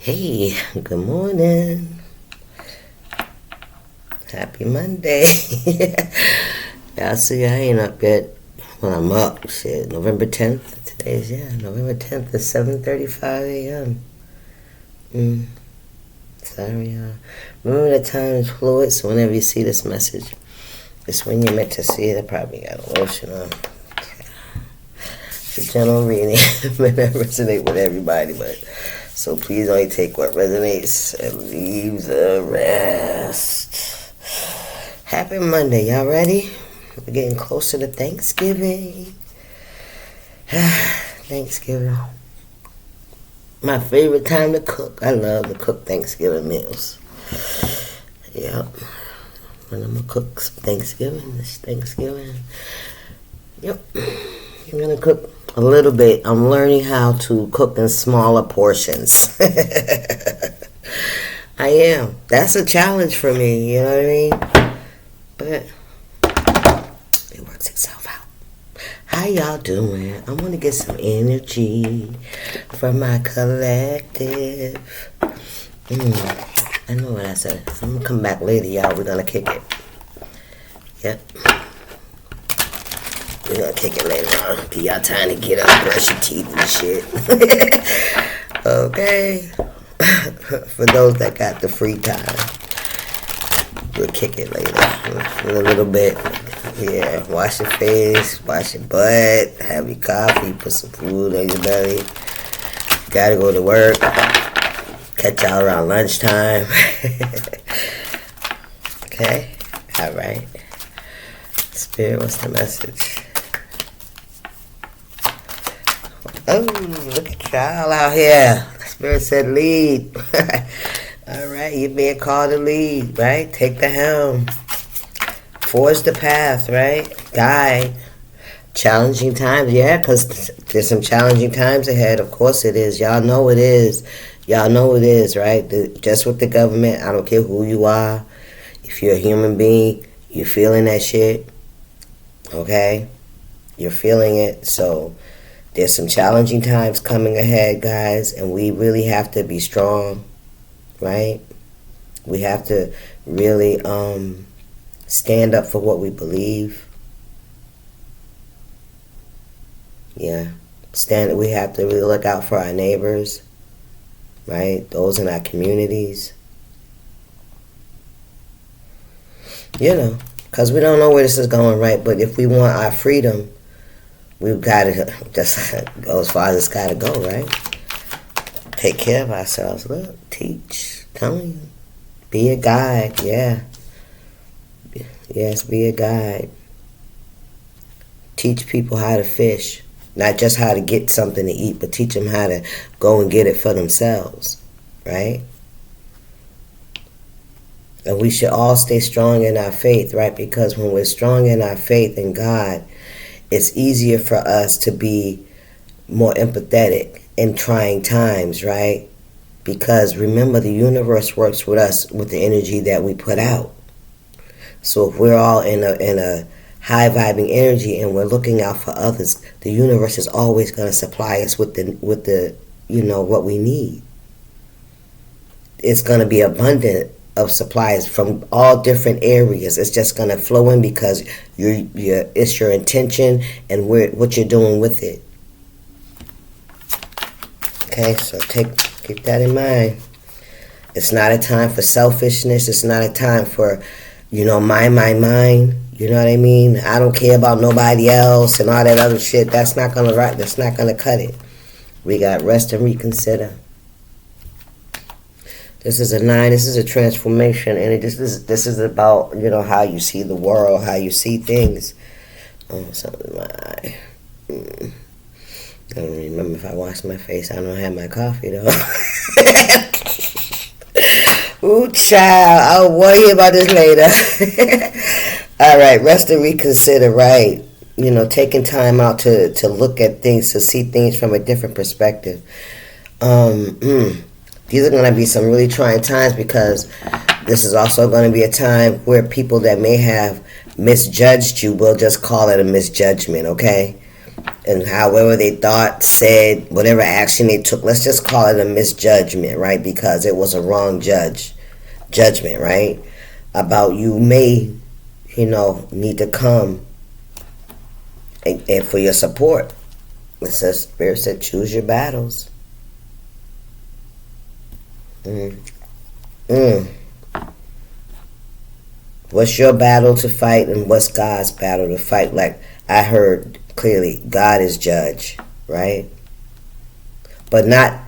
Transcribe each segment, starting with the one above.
Hey, good morning. Happy Monday. Y'all see I ain't up yet. Well, I'm up. Shit, November 10th. Today's, November 10th is 7:35 a.m. Sorry, y'all. Remember that time is fluid, so whenever you see this message, it's when you're meant to see it. I probably got a lotion on. It's a general reading. It may not resonate with everybody, but so please only take what resonates and leave the rest. Happy Monday, y'all ready? We're getting closer to Thanksgiving. Thanksgiving. My favorite time to cook. I love to cook Thanksgiving meals. Yep. When I'm gonna cook some Thanksgiving, this Thanksgiving. Yep. I'm gonna cook a little bit. I'm learning how to cook in smaller portions. I am. That's a challenge for me, you know what I mean? But it works itself out. How y'all doing? I want to get some energy from my collective. I know what I said. I'm going to come back later, y'all. We're going to kick it. Yep. We're going to kick it later on. Give y'all time to get up, brush your teeth and shit. Okay. For those that got the free time, we'll kick it later in a little bit. Yeah, wash your face, wash your butt, have your coffee, put some food on your belly. Gotta go to work. Catch y'all around lunchtime. Okay? Alright. Spirit, what's the message? Oh, look at y'all out here. Spirit said lead. Alright, you're being called to lead, right? Take the helm. Forge the path, right? Guide. Challenging times, yeah, because there's some challenging times ahead. Of course it is. Y'all know it is. Y'all know it is, right? Just with the government, I don't care who you are. If you're a human being, you're feeling that shit. Okay? You're feeling it. So there's some challenging times coming ahead, guys, and we really have to be strong, right? We have to really stand up for what we believe. Yeah. We have to really look out for our neighbors, right? Those in our communities. You know, because we don't know where this is going, right? But if we want our freedom, we've got to just go as far as it's got to go, right? Take care of ourselves. Look, teach. Telling you. Be a guide, yeah. Yes, be a guide. Teach people how to fish. Not just how to get something to eat, but teach them how to go and get it for themselves, right? And we should all stay strong in our faith, right? Because when we're strong in our faith in God, it's easier for us to be more empathetic in trying times, right? Because remember, the universe works with us with the energy that we put out. So if we're all in a high vibing energy and we're looking out for others, the universe is always going to supply us with the what we need. It's going to be abundant of supplies from all different areas. It's just going to flow in because it's your intention and what you're doing with it. Okay, so keep that in mind. It's not a time for selfishness. It's not a time for, mine. You know what I mean? I don't care about nobody else and all that other shit. That's not gonna cut it. We got rest and reconsider. This is a 9. This is a transformation, and this is about how you see the world, how you see things. Oh, something in my eye. I don't remember if I washed my face. I don't have my coffee though. Ooh, child. I'll worry about this later. All right, rest and reconsider, right? Taking time out to look at things, to see things from a different perspective. These are going to be some really trying times because this is also going to be a time where people that may have misjudged you will just call it a misjudgment, okay? and however they thought, said, whatever action they took, let's just call it a misjudgment, right? Because it was a wrong judgment, right? About you may, need to come and for your support. It says, Spirit said, choose your battles. What's your battle to fight and what's God's battle to fight? Like I heard clearly, God is judge, right? But not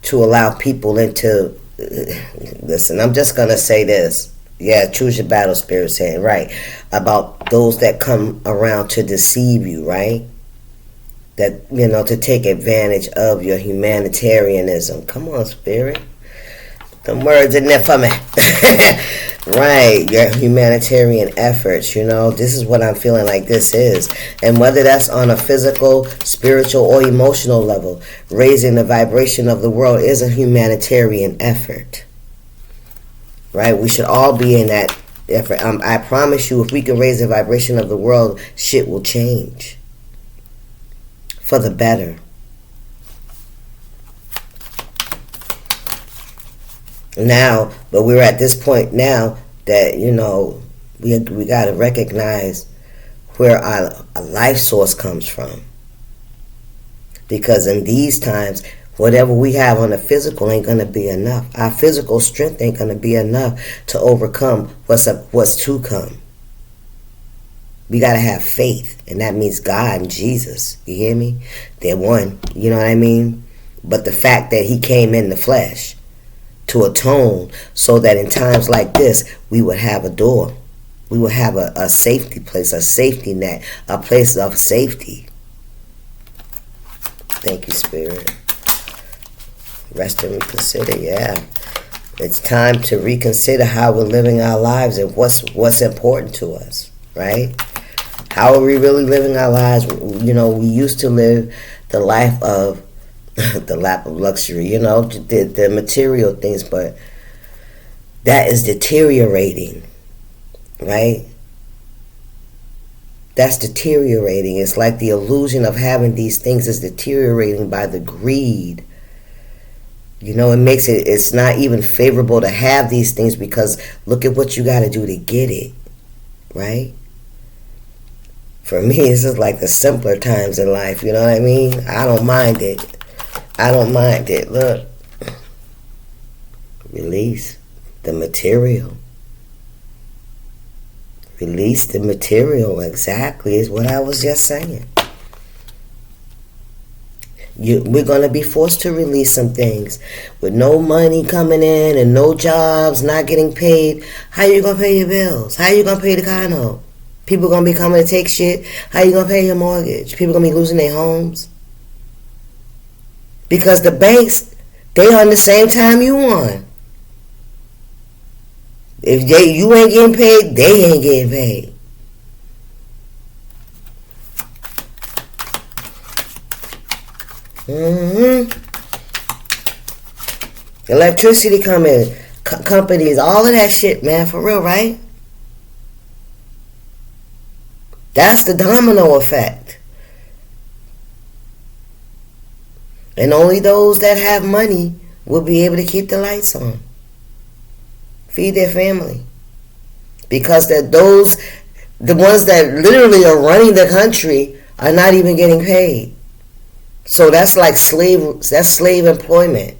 to allow people into, listen, I'm just going to say this. Yeah, choose your battle, Spirit saying, right? About those that come around to deceive you, right? That, to take advantage of your humanitarianism. Come on, Spirit. Them words in there for me. Right, your humanitarian efforts, this is what I'm feeling like this is. And whether that's on a physical, spiritual, or emotional level, raising the vibration of the world is a humanitarian effort. Right, we should all be in that effort. I promise you, if we can raise the vibration of the world, shit will change. For the better. Now, but we're at this point now that, we got to recognize where our life source comes from. Because in these times, whatever we have on the physical ain't going to be enough. Our physical strength ain't going to be enough to overcome what's to come. We got to have faith, and that means God and Jesus. You hear me? They're one, you know what I mean? But the fact that he came in the flesh to atone so that in times like this, we would have a door. We would have a safety place, a safety net, a place of safety. Thank you, Spirit. Rest and reconsider, yeah. It's time to reconsider how we're living our lives and what's important to us, right? How are we really living our lives? We used to live the life of the lap of luxury, the material things, but that is deteriorating, right? That's deteriorating. It's like the illusion of having these things is deteriorating by the greed. It's not even favorable to have these things because look at what you got to do to get it, right? For me, this is like the simpler times in life, you know what I mean? I don't mind it. Look. Release the material. Release the material, exactly, is what I was just saying. We're going to be forced to release some things. With no money coming in and no jobs, not getting paid, how you going to pay your bills? How you going to pay the car note? People going to be coming to take shit. How you going to pay your mortgage? People going to be losing their homes. Because the banks, they on the same time you on. If you ain't getting paid, they ain't getting paid. Electricity companies, all of that shit, man, for real, right? That's the domino effect. And only those that have money will be able to keep the lights on. Feed their family. Because the ones that literally are running the country are not even getting paid. So that's like slave employment.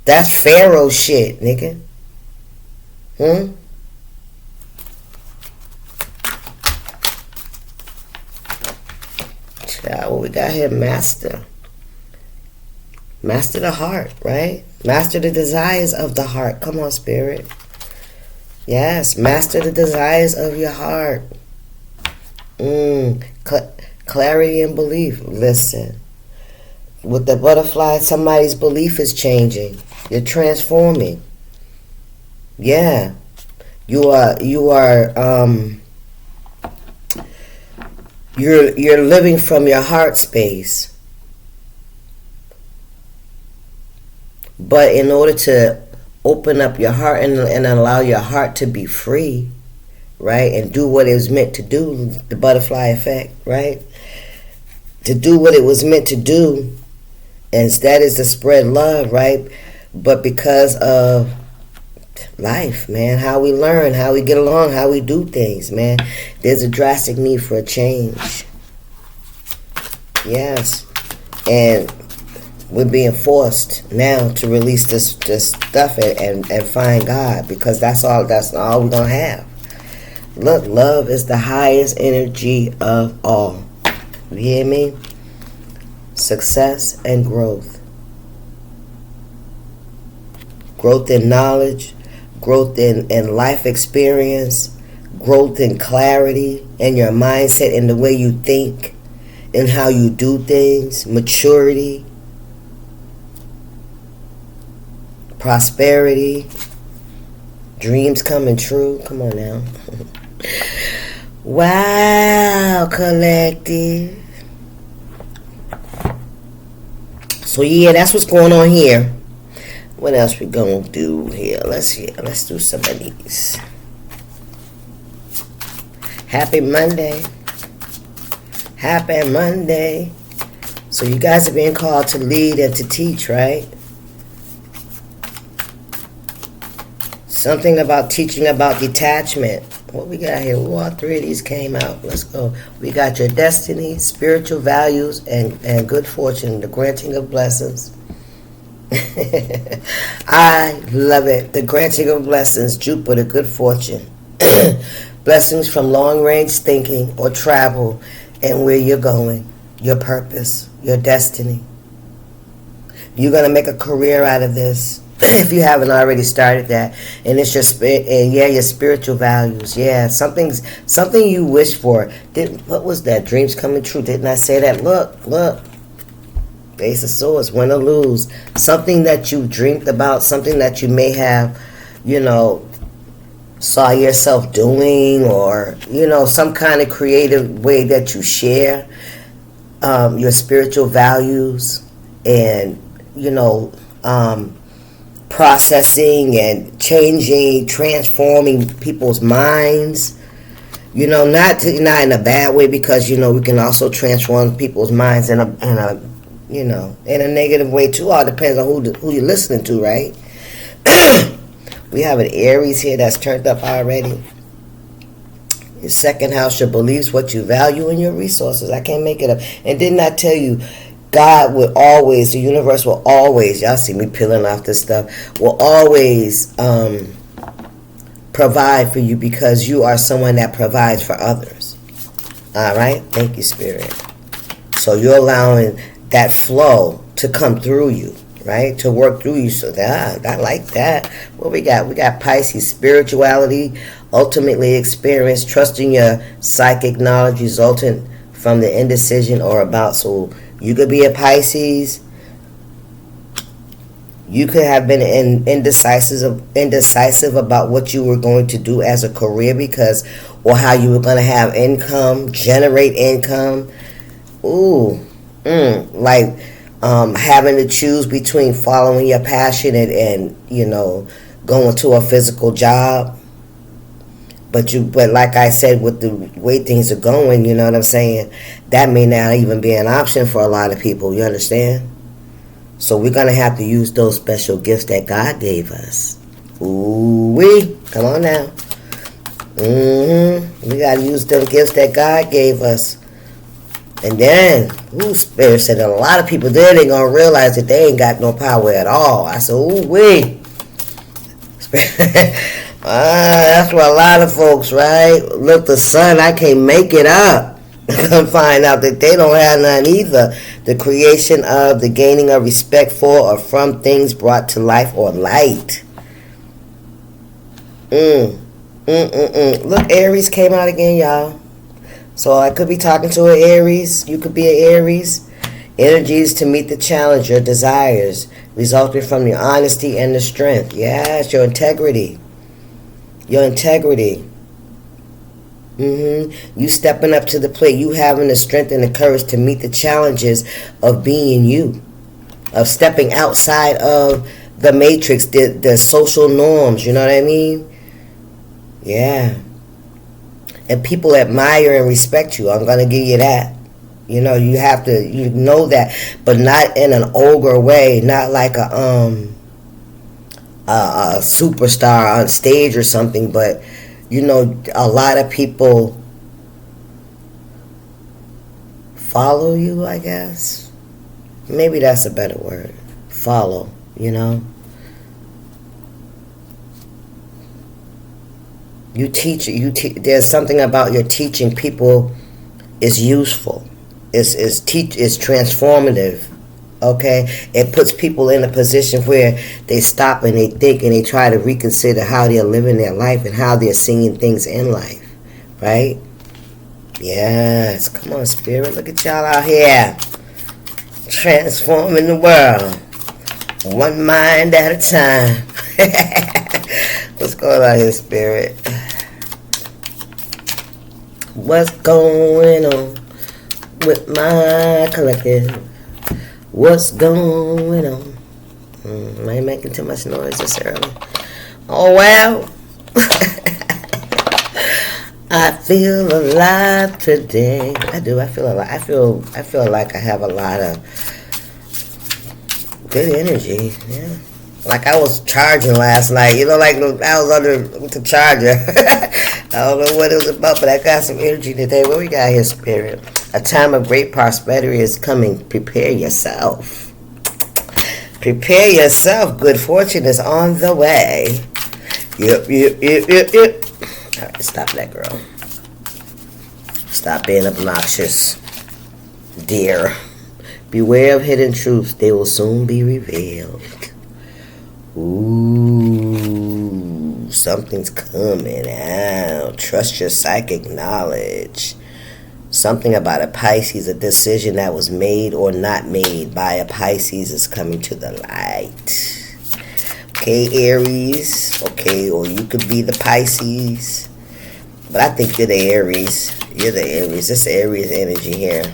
That's Pharaoh shit, nigga. What we got here? Master the heart, right? Master the desires of the heart. Come on, Spirit. Yes, master the desires of your heart. Clarity and belief. Listen, with the butterfly, somebody's belief is changing. You're transforming. Yeah, you are. You're living from your heart space. But in order to open up your heart and allow your heart to be free, right? And do what it was meant to do, the butterfly effect, right? To do what it was meant to do, and that is to spread love, right? But because of life, man, how we learn, how we get along, how we do things, man, there's a drastic need for a change. Yes. And we're being forced now to release this stuff and find God, because that's all we're gonna have. Look, love is the highest energy of all. You hear me? Success and growth. Growth in knowledge, growth in life experience, growth in clarity in your mindset and the way you think and how you do things, maturity, prosperity, dreams coming true. Come on now. Wow, collective. So yeah, that's what's going on here. What else we gonna do here? Let's do some of these. Happy Monday. Happy Monday. So you guys are being called to lead and to teach, right? Something about teaching about detachment. What we got here? All three of these came out. Let's go. We got your destiny, spiritual values, and good fortune, the granting of blessings. I love it. The granting of blessings, Jupiter, good fortune. Blessings from long-range thinking or travel and where you're going, your purpose, your destiny. You're going to make a career out of this. If you haven't already started that, and it's your spirit, and your spiritual values, something you wish for. What was that? Dreams coming true. Didn't I say that? Look, Ace of Swords, win or lose. Something that you dreamed about, something that you may have, saw yourself doing, or some kind of creative way that you share your spiritual values, and processing and changing, transforming people's minds. Not in a bad way, because we can also transform people's minds in a negative way too. All depends on who you're listening to, right? We have an Aries here that's turned up already. Your second house, your beliefs, what you value, and your resources. I can't make it up. And didn't I tell you, God will always, the universe will always, y'all see me peeling off this stuff, will always provide for you, because you are someone that provides for others. All right? Thank you, Spirit. So you're allowing that flow to come through you, right? To work through you. So I like that. What we got? We got Pisces, spirituality, ultimately experience, trusting your psychic knowledge resulting from the indecision or about. So you could be a Pisces. You could have been indecisive about what you were going to do as a career, or how you were going to have income, generate income. Having to choose between following your passion and going to a physical job. But like I said, with the way things are going, you know what I'm saying, that may not even be an option for a lot of people. You understand? So we're going to have to use those special gifts that God gave us. Come on now. We got to use them gifts that God gave us. And then, Spirit said that a lot of people then ain't going to realize that they ain't got no power at all. I said, that's for a lot of folks, right? Look, the sun, I can't make it up. Come find out that they don't have none either. The creation of, the gaining of respect for or from things brought to life or light. Look, Aries came out again, y'all. So I could be talking to an Aries. You could be an Aries. Energies to meet the challenge, your desires, resulting from your honesty and the strength. Yes, your integrity. Your integrity. You stepping up to the plate. You having the strength and the courage to meet the challenges of being you. Of stepping outside of the matrix, the social norms. You know what I mean? Yeah. and people admire and respect you. I'm gonna give you that. You know, you have to, you know that, but not in an ogre way, not like a superstar on stage or something. But you know, a lot of people follow you, I guess. Maybe that's a better word. Follow, you know. You teach. There's something about your teaching people is useful. Is transformative. Okay, it puts people in a position where they stop and they think and they try to reconsider how they're living their life and how they're seeing things in life. Right? Yes. Come on, Spirit. Look at y'all out here transforming the world, one mind at a time. What's going on here, Spirit? What's going on with my collective? What's going on? I ain't making too much noise this early. Oh well. I feel alive today. I do. I feel alive. I feel like I have a lot of good energy. Yeah. Like I was charging last night. You know, like I was under the charger. I don't know what it was about, but I got some energy today. What we got here, Spirit? A time of great prosperity is coming. Prepare yourself. Prepare yourself. Good fortune is on the way. Yep. All right, stop that, girl. Stop being obnoxious, dear. Beware of hidden truths. They will soon be revealed. Ooh, something's coming out. Trust your psychic knowledge. Something about a Pisces, a decision that was made or not made by a Pisces is coming to the light. Okay, Aries. Okay, or you could be the Pisces. But I think you're the Aries. You're the Aries. This Aries energy here.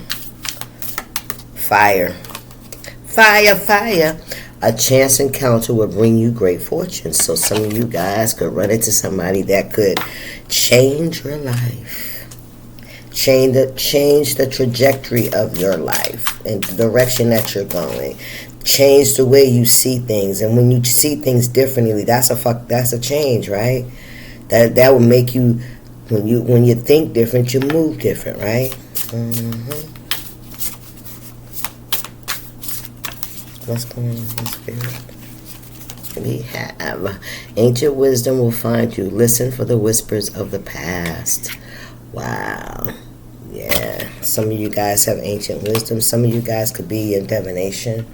Fire. Fire, fire. A chance encounter will bring you great fortune. So some of you guys could run into somebody that could change your life. Change the trajectory of your life and the direction that you're going. Change the way you see things. And when you see things differently, that's a change, right? That will make you, when you think different, you move different, right? Mm-hmm. What's going on in Spirit? We have ancient wisdom will find you. Listen for the whispers of the past. Wow. Yeah. Some of you guys have ancient wisdom. Some of you guys could be in divination.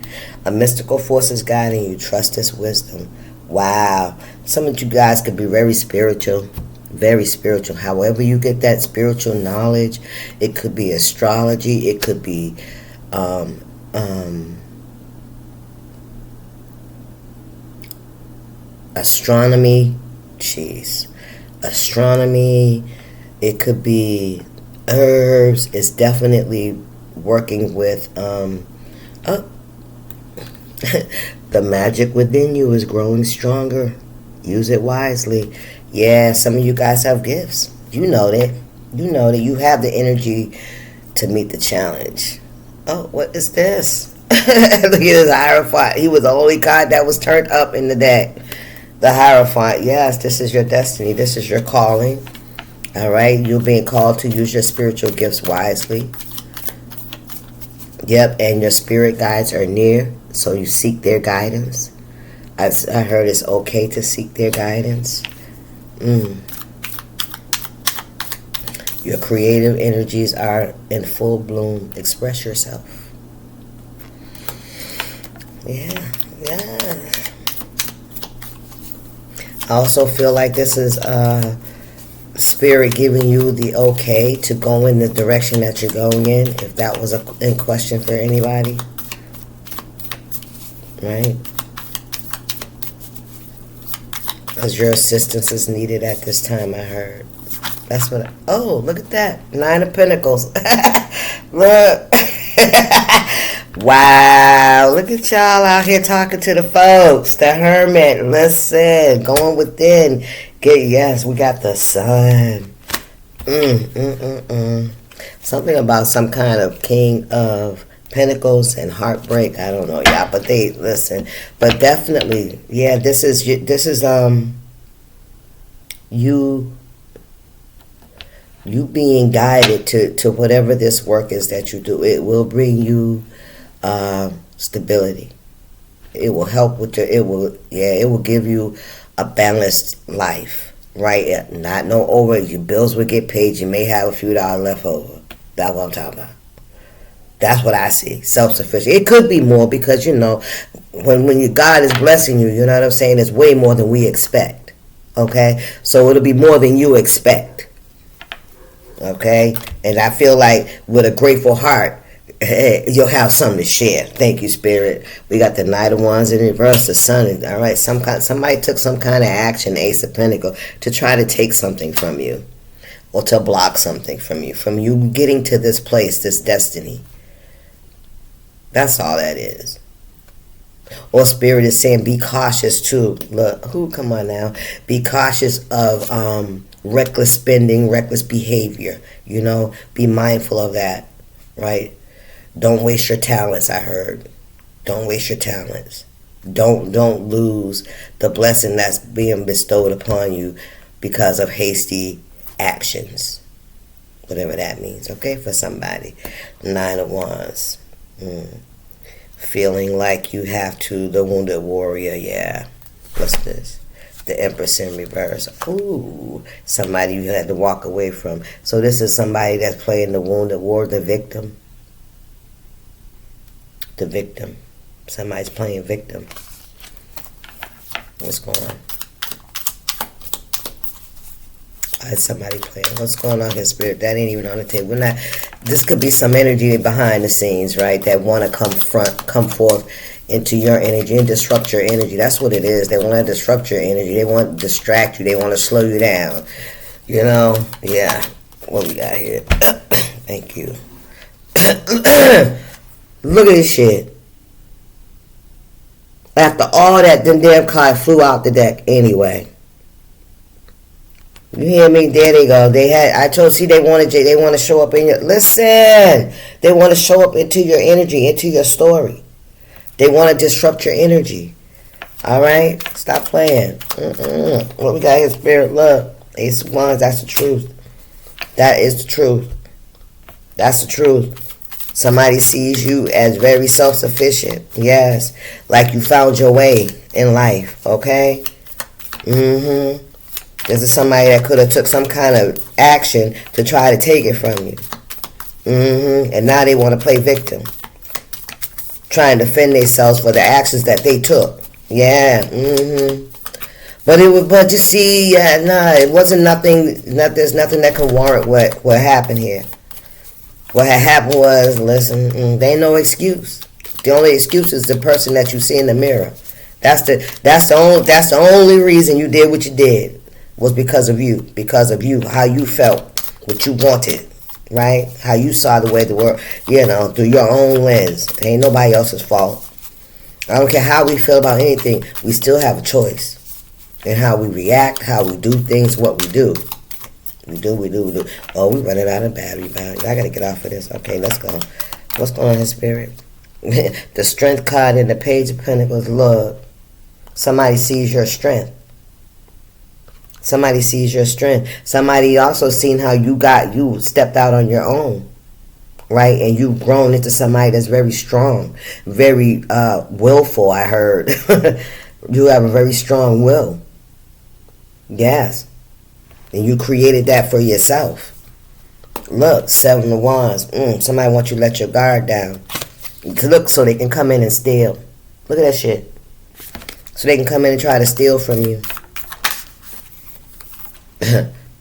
A mystical force is guiding you. Trust this wisdom. Wow. Some of you guys could be very spiritual. Very spiritual. However you get that spiritual knowledge, it could be astrology. It could be astronomy. Astronomy. It could be herbs. It's definitely working with the magic within you is growing stronger. Use it wisely. Yeah, some of you guys have gifts. You know that. You know that you have the energy to meet the challenge. Oh, what is this? Look at this Hierophant. He was the only card that was turned up in the deck. The Hierophant. Yes, this is your destiny. This is your calling. All right, you're being called to use your spiritual gifts wisely. Yep, and your spirit guides are near, so you seek their guidance. I heard it's okay to seek their guidance. Your creative energies are in full bloom. Express yourself. Yeah. I also feel like this is Spirit giving you the okay to go in the direction that you're going in, if that was in question for anybody. Right? Because your assistance is needed at this time, I heard. That's what oh, look at that. 9 of Pentacles. Look. Wow. Look at y'all out here talking to the folks. The Hermit. Listen. Going within. Yes, we got the Sun. Something about some kind of king of pentacles and heartbreak. I don't know, y'all, but they listen. But definitely, yeah, this is you being guided to whatever this work is that you do. It will bring you stability. It will help with it will give you a balanced life, right? Not no over. Your bills will get paid. You may have a few dollars left over. That's what I'm talking about. That's what I see. Self-sufficient. It could be more because, when your God is blessing you, you know what I'm saying? It's way more than we expect. Okay? So it'll be more than you expect. Okay? And I feel like with a grateful heart, you'll have something to share. Thank you, Spirit. We got the Knight of Wands in reverse, the Sun. All right? Somebody took some kind of action, Ace of Pentacles, to try to take something from you. Or to block something from you getting to this place, this destiny. That's all that is. Or Spirit is saying be cautious too. Look, come on now. Be cautious of reckless spending, reckless behavior. Be mindful of that, right? Don't waste your talents, I heard. Don't waste your talents. Don't lose the blessing that's being bestowed upon you because of hasty actions. Whatever that means, okay, for somebody. Nine of Wands. Feeling like you have to, the Wounded Warrior, yeah. What's this? The Empress in reverse. Ooh, somebody you had to walk away from. So this is somebody that's playing the Wounded Warrior, the victim. The victim. Somebody's playing victim. What's going on? I had somebody playing. What's going on here, Spirit? That ain't even on the table. This could be some energy behind the scenes, right? That want to come forth into your energy and disrupt your energy. That's what it is. They want to disrupt your energy. They want to distract you. They want to slow you down. Yeah. What we got here? Thank you. Look at this shit. After all that, them damn cards flew out the deck anyway. You hear me? There they go. They want to show up in your, listen, they want to show up into your energy, into your story. They want to disrupt your energy. All right? Stop playing. What we got here, Spirit? Love. Ace of Wands, that's the truth. That is the truth. That's the truth. Somebody sees you as very self-sufficient. Yes. Like you found your way in life. Okay? This is somebody that could have took some kind of action to try to take it from you. And now they want to play victim. Trying to defend themselves for the actions that they took. Yeah. But you see, it wasn't nothing. There's nothing that can warrant what happened here. What had happened was, listen, there ain't no excuse. The only excuse is the person that you see in the mirror. That's the only reason you did what you did. Was because of you, how you felt, what you wanted, right? How you saw the way the world, through your own lens. It ain't nobody else's fault. I don't care how we feel about anything, we still have a choice in how we react, how we do things, what we do. We do. Oh, we're running out of battery. I gotta get off of this. Okay, let's go. What's going on here, Spirit? The Strength card in the Page of Pentacles. Look, somebody sees your strength. Somebody sees your strength. Somebody also seen how you stepped out on your own, right? And you've grown into somebody that's very strong, very willful, I heard. You have a very strong will. Yes. And you created that for yourself. Look, 7 of Wands. Somebody wants you to let your guard down. Look, so they can come in and steal. Look at that shit. So they can come in and try to steal from you.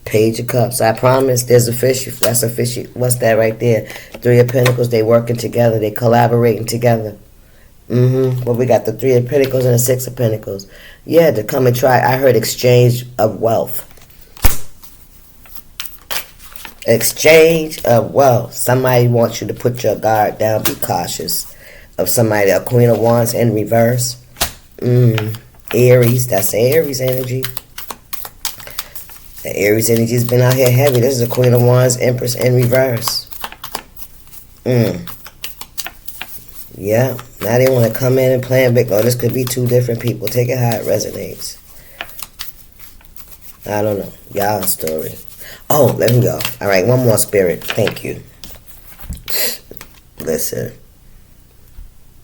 Page of Cups. I promise there's a fish. That's a fish. What's that right there? 3 of Pentacles. They working together. They collaborating together. Well, we got the 3 of Pentacles and the 6 of Pentacles. Yeah, to come and try. I heard exchange of wealth. Exchange of wealth. Somebody wants you to put your guard down. Be cautious of somebody. A Queen of Wands in reverse. Aries. That's Aries energy. The Aries energy's been out here heavy. This is the Queen of Wands, Empress in reverse. Yeah. Now they want to come in and play a big... Oh, this could be two different people. Take it how it resonates. I don't know. Y'all story. Oh, let me go. All right, one more, Spirit. Thank you. Listen.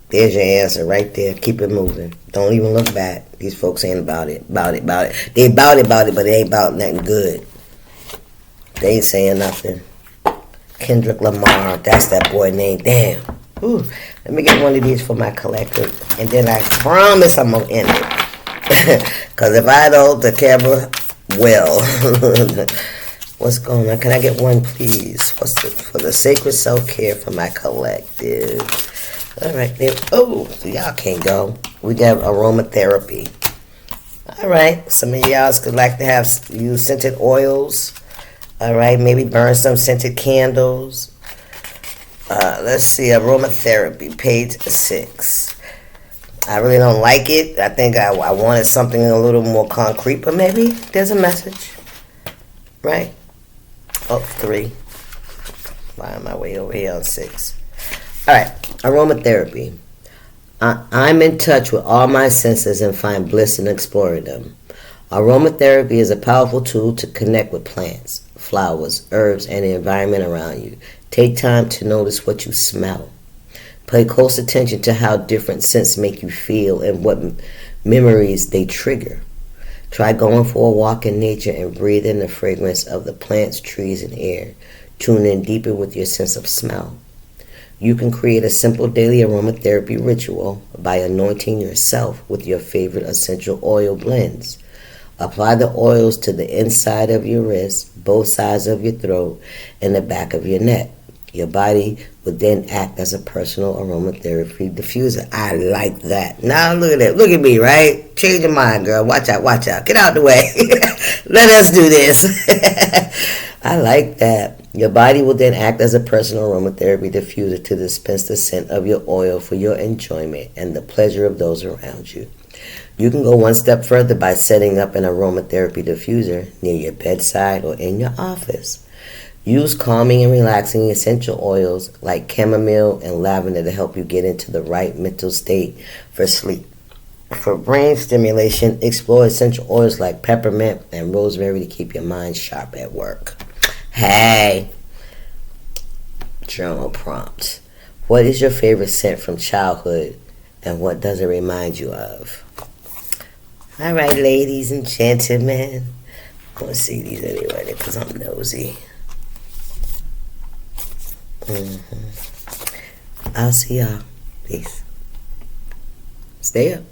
There's your answer right there. Keep it moving. Don't even look back. These folks ain't about it. They about it, but they ain't about nothing good. They ain't saying nothing. Kendrick Lamar. That's that boy name. Damn. Ooh. Let me get one of these for my collective. And then I promise I'm going to end it. Because if I don't, the camera will. What's going on? Can I get one, please? For the sacred self-care for my collective. All right, there. Oh, so y'all can't go. We got aromatherapy. All right, some of y'all could like to use scented oils. All right, maybe burn some scented candles. Let's see, aromatherapy, page 6. I really don't like it. I think I wanted something a little more concrete, but maybe there's a message, right? Oh, 3. Why am I way over here on 6? All right, aromatherapy. I'm in touch with all my senses and find bliss in exploring them. Aromatherapy is a powerful tool to connect with plants, flowers, herbs, and the environment around you. Take time to notice what you smell. Pay close attention to how different scents make you feel and what memories they trigger. Try going for a walk in nature and breathe in the fragrance of the plants, trees, and air. Tune in deeper with your sense of smell. You can create a simple daily aromatherapy ritual by anointing yourself with your favorite essential oil blends. Apply the oils to the inside of your wrist, both sides of your throat, and the back of your neck. Your body would then act as a personal aromatherapy diffuser. I like that. Now look at that. Look at me, right? Change your mind, girl. Watch out, watch out. Get out the way. Let us do this. I like that. Your body will then act as a personal aromatherapy diffuser to dispense the scent of your oil for your enjoyment and the pleasure of those around you. You can go one step further by setting up an aromatherapy diffuser near your bedside or in your office. Use calming and relaxing essential oils like chamomile and lavender to help you get into the right mental state for sleep. For brain stimulation, explore essential oils like peppermint and rosemary to keep your mind sharp at work. Hey, journal prompt. What is your favorite scent from childhood and what does it remind you of? All right, ladies and gentlemen. I'm going to see these anyway because I'm nosy. I'll see y'all. Peace. Stay up.